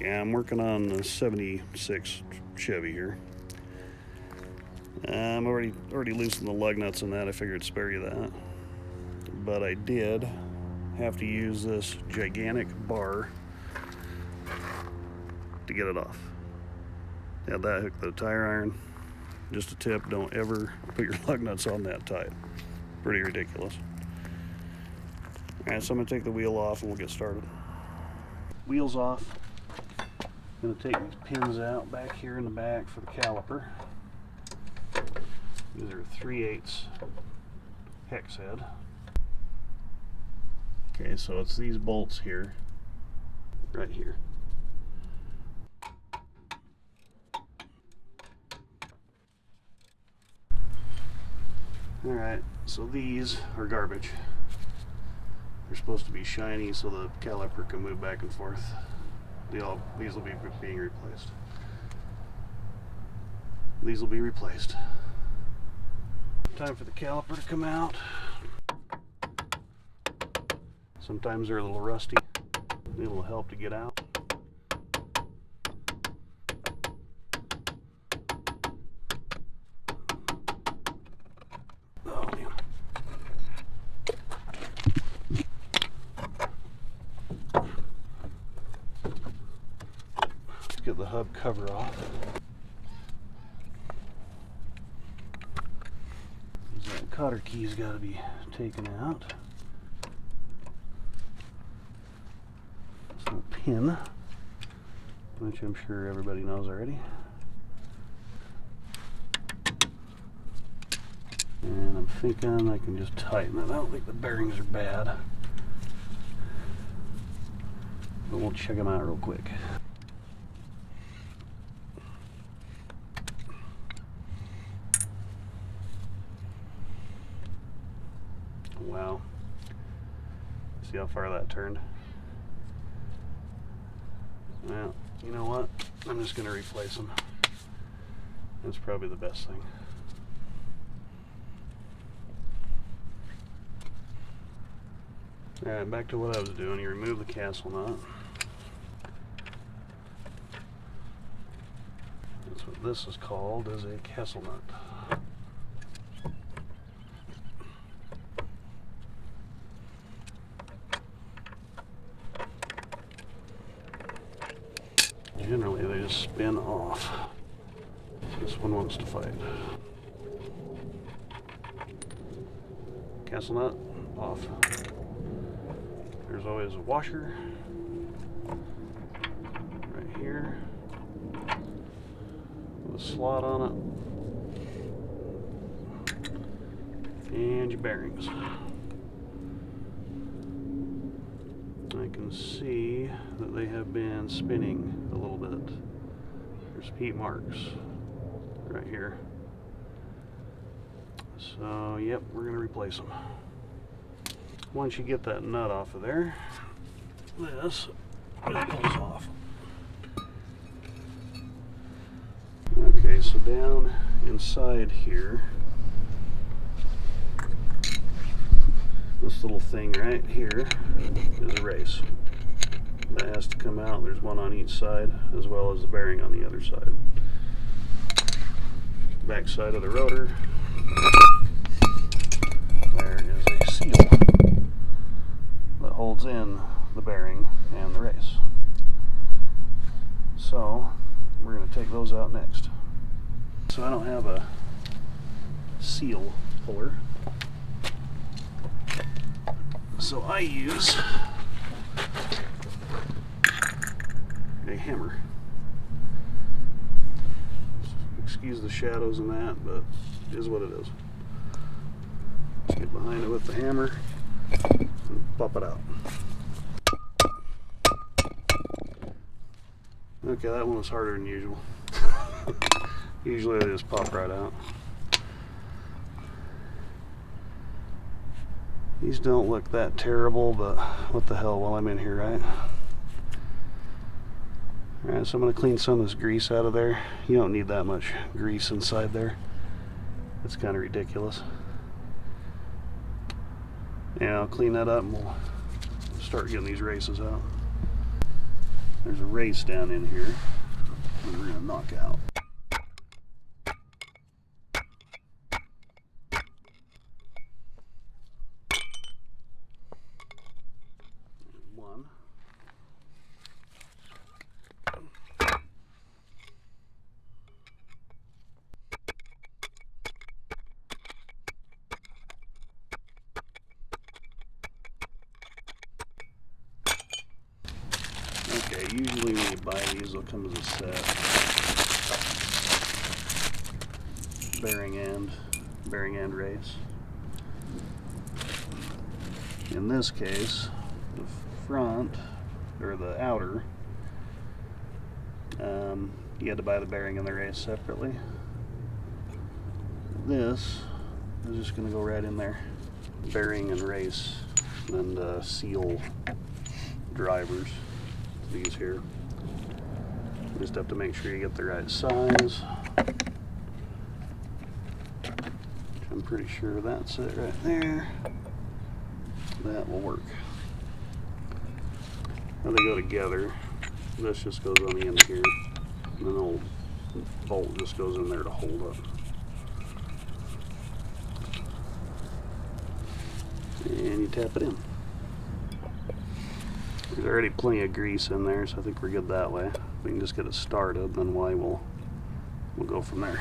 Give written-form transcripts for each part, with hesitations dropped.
Okay, I'm working on the 76 Chevy here. I'm already loosened the lug nuts on that. I figured I'd spare you that. But I did have to use this gigantic bar to get it off. Had that hooked to the tire iron. Just a tip, don't ever put your lug nuts on that tight. Pretty ridiculous. Alright, so I'm going to take the wheel off and we'll get started. Wheels off. I'm going to take these pins out back here in the back for the caliper. These are 3/8 hex head. Okay, so it's these bolts here, right here. Alright, so these are garbage. They're supposed to be shiny so the caliper can move back and forth. These will be being replaced. These will be replaced. Time for the caliper to come out. Sometimes they're a little rusty. It'll help to get out. Oh, man. Let's get the hub cover off. That cotter key's got to be taken out. This little pin, which I'm sure everybody knows already. And I'm thinking I can just tighten it. I don't think the bearings are bad, but we'll check them out real quick. Wow. See how far that turned? Well, you know what? I'm just going to replace them. That's probably the best thing. Alright, back to what I was doing. You remove the castle nut. That's what this is called, is a castle nut. Generally, they just spin off. This one wants to fight. Castle nut, off. There's always a washer right here with a slot on it, and your bearings. I can see that they have been spinning a little bit. There's heat marks right here. So, yep, we're going to replace them. Once you get that nut off of there, this pulls off. Okay, so down inside here, this little thing right here is a race. That has to come out. There's one on each side, as well as the bearing on the other side. Back side of the rotor, there is a seal that holds in the bearing and the race. So we're going to take those out next. So I don't have a seal puller, so I use a hammer. Excuse the shadows in that, but it is what it is. Let's get behind it with the hammer and pop it out. Okay, that one was harder than usual. Usually they just pop right out. These don't look that terrible, but what the hell while I'm in here, right? Alright, so I'm going to clean some of this grease out of there. You don't need that much grease inside there. It's kind of ridiculous. Yeah, I'll clean that up and we'll start getting these races out. there's a race down in here that we're going to knock out. One. Okay, usually when you buy these, they'll come as a set. Bearing end race. In this case, the front, or the outer, you had to buy the bearing and the race separately. This is just going to go right in there. Bearing and race and seal drivers. These here. You just have to make sure you get the right size. I'm pretty sure that's it right there. That will work. Now they go together. This just goes on the end here. And then the little bolt just goes in there to hold up. And you tap it in. There's already plenty of grease in there, so I think we're good that way. We can just get it started, then we'll go from there.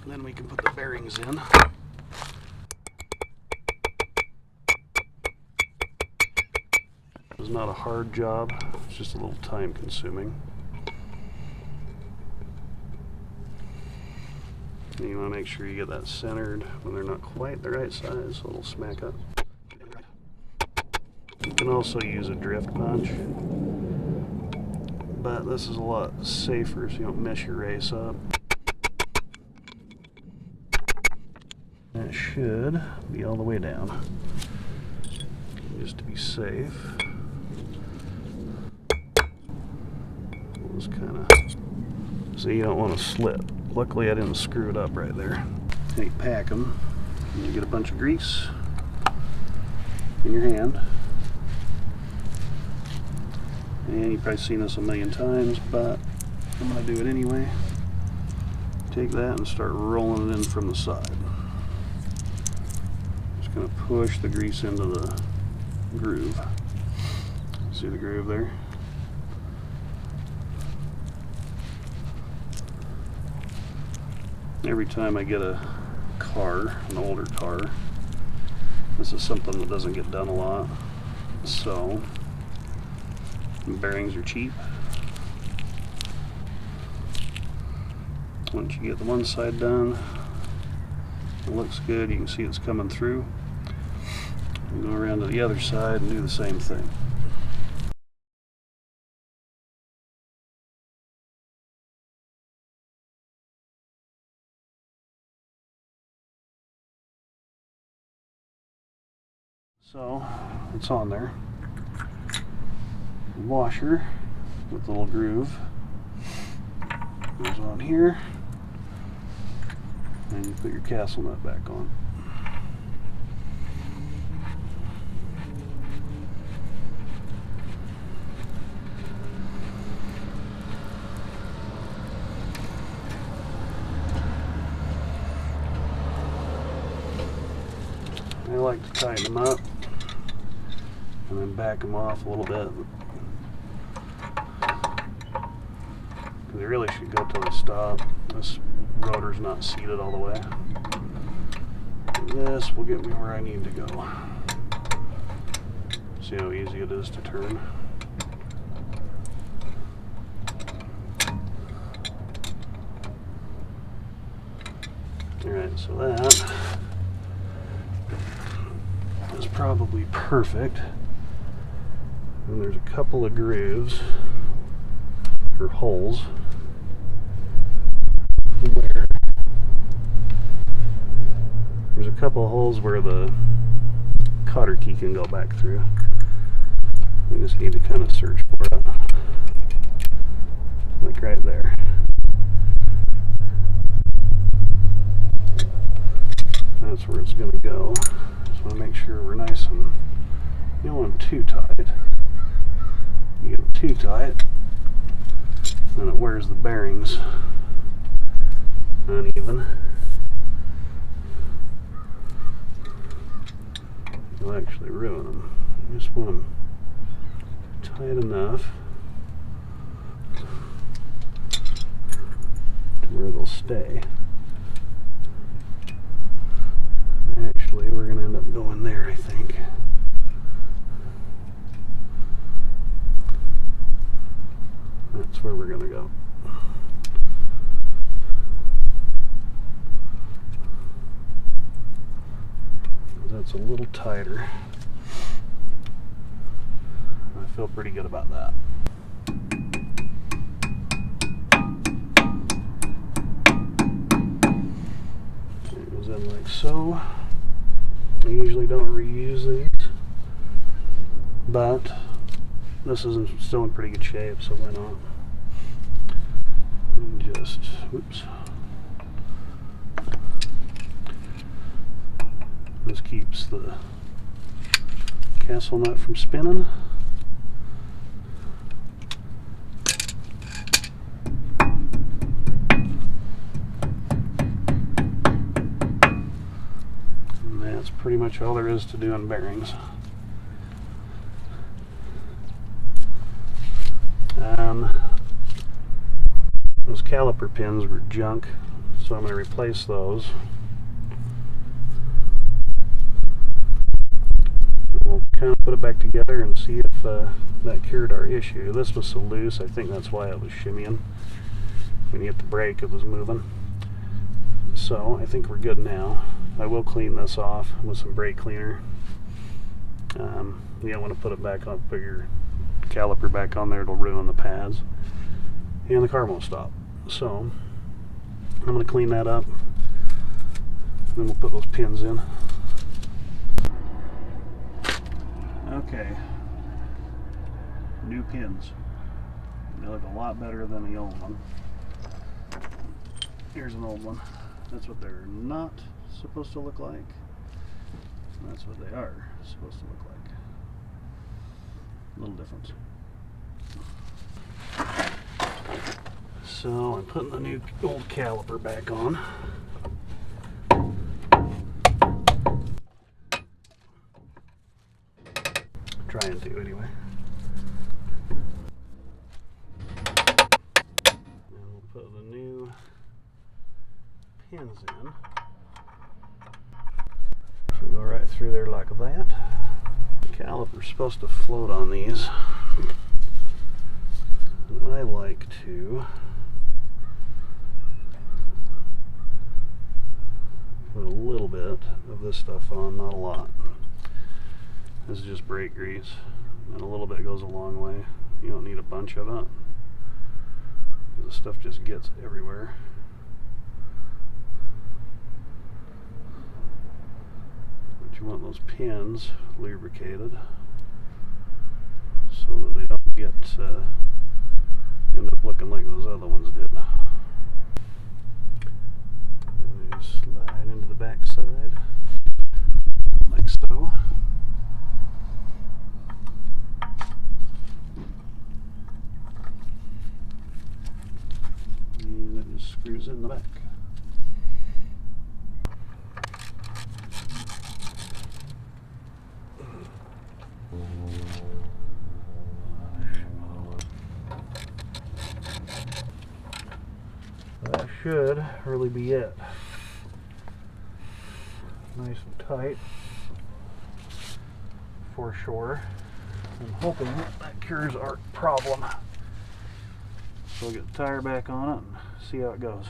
Then we can put the bearings in. It's not a hard job, it's just a little time consuming. And you want to make sure you get that centered when they're not quite the right size, so it'll smack up. You can also use a drift punch, but this is a lot safer so you don't mess your race up. That should be all the way down, just to be safe. Just kind of, so you don't want to slip. Luckily I didn't screw it up right there. And you pack them, and you get a bunch of grease in your hand. And you've probably seen this a million times, but I'm going to do it anyway. Take that and start rolling it in from the side. Just going to push the grease into the groove. See the groove there? Every time I get a car, an older car, this is something that doesn't get done a lot. So, bearings are cheap. Once you get the one side done, it looks good, you can see it's coming through. You go around to the other side and do the same thing. So, it's on there. Washer with the little groove goes on here, and you put your castle nut back on. I like to tighten them up and then back them off a little bit, because they really should go till they stop. This rotor's not seated all the way. This will get me where I need to go. See how easy it is to turn. Alright, so that is probably perfect. And there's a couple of grooves, or holes, where there's a couple of holes where the cotter key can go back through. We just need to kind of search for it. like right there. That's where it's going to go. So I want to make sure we're nice and, you don't want them too tight. You get them too tight, then it wears the bearings uneven. You'll actually ruin them. You just want them tight enough to where they'll stay. Actually, we're going to end up going there, I think. That's where we're going to go. That's a little tighter. I feel pretty good about that. It goes in like so. I usually don't reuse these, but this is still in pretty good shape, so why not? Just, oops. This keeps the castle nut from spinning. And that's pretty much all there is to doing bearings. Those caliper pins were junk, so I'm going to replace those. We'll kind of put it back together and see if that cured our issue. This was so loose, I think that's why it was shimmying. When you hit the brake, it was moving. So I think we're good now. I will clean this off with some brake cleaner. You don't want to put it back on, put your caliper back on there, it'll ruin the pads. And the car won't stop. So I'm going to clean that up. And then we'll put those pins in. Okay, new pins. They look a lot better than the old one. Here's an old one. That's what they're not supposed to look like. And that's what they are supposed to look like. A little difference. So I'm putting the new old caliper back on. Trying to anyway. And we'll put the new pins in. So go right through there like that. The caliper's supposed to float on these. And I like to put a little bit of this stuff on, not a lot. This is just brake grease, and a little bit goes a long way. You don't need a bunch of it. The stuff just gets everywhere. But you want those pins lubricated so that they don't get end up looking like those other ones did. And they slide into the back side like so. And that just screws in the back. That should really be it. Nice and tight for sure. I'm hoping that cures our problem. So we'll get the tire back on it and see how it goes.